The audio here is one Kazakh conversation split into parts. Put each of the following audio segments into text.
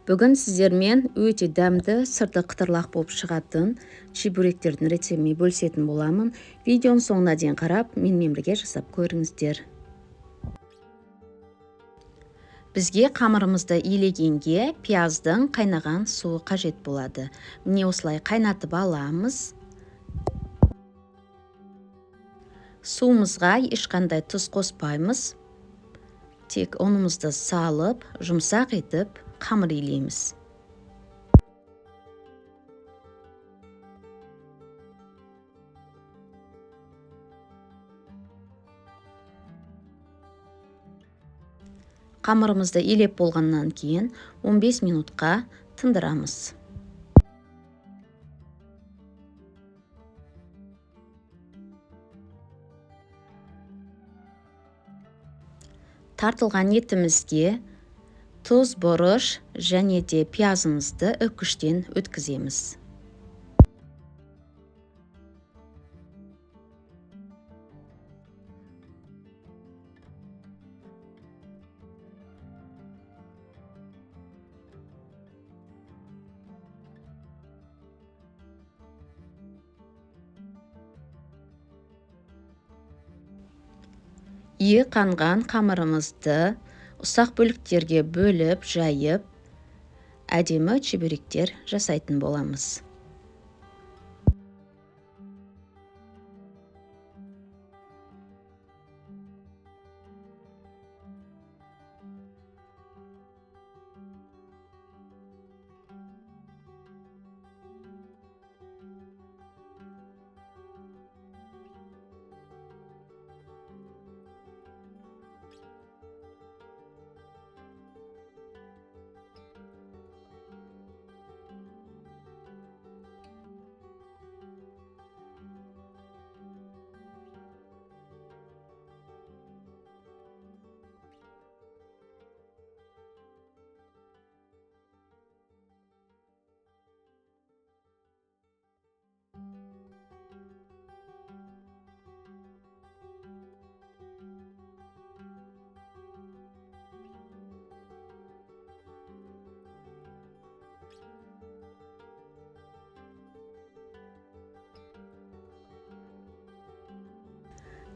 Бүгін сіздермен өте дәмді, сырты қытырлақ болып шығатын чебуректердің рецептімен бөлісетін боламын. Видеоның соңына дейін қарап, менімен бірге жасап көріңіздер. Бізге қамырымызды илегенге пияздың қайнаған суы қажет болады. Міне осылай қайнатып аламыз. Суымызға ешқандай тұз қоспаймыз. Тек ұнымызды салып, жұмсақ етіп, қамыр илейміз. Қамырымызды илеп болғаннан кейін 15 минутқа тындырамыз. Тартылған етімізге тұз, бұрыш және де пиязымызды үккіштен өткіземіз. Қанған қамырымызды ұсақ бөліктерге бөліп, жайып, әдемі чебуректер жасайтын боламыз.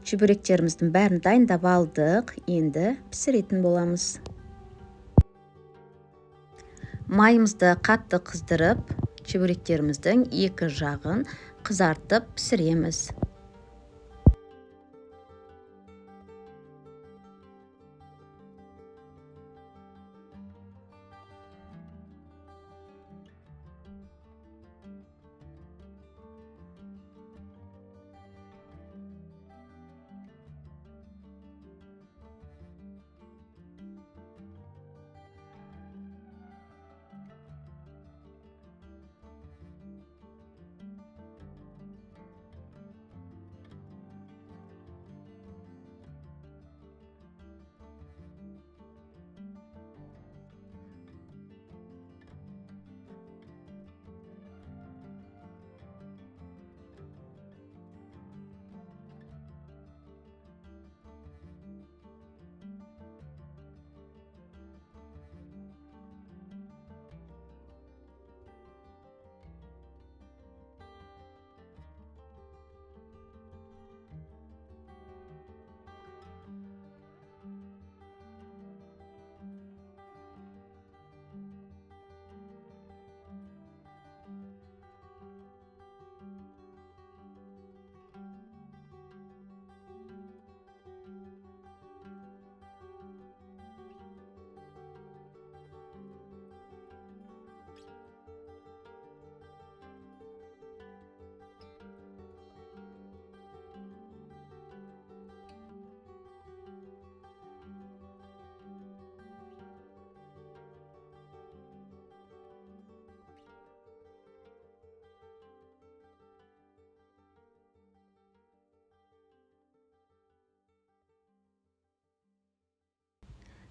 Чебуректеріміздің бәрін дайындап алдық, енді пісіретін боламыз. Майымызды қатты қыздырып, чебуректеріміздің екі жағын қызартып пісіреміз.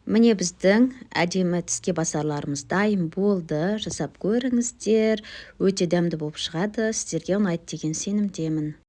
Міне біздің әдемі тіске басарларымыз дайын болды. Жасап көріңіздер. Өте дәмді болып шығады. Сіздерге ұнайды деген сенімдемін.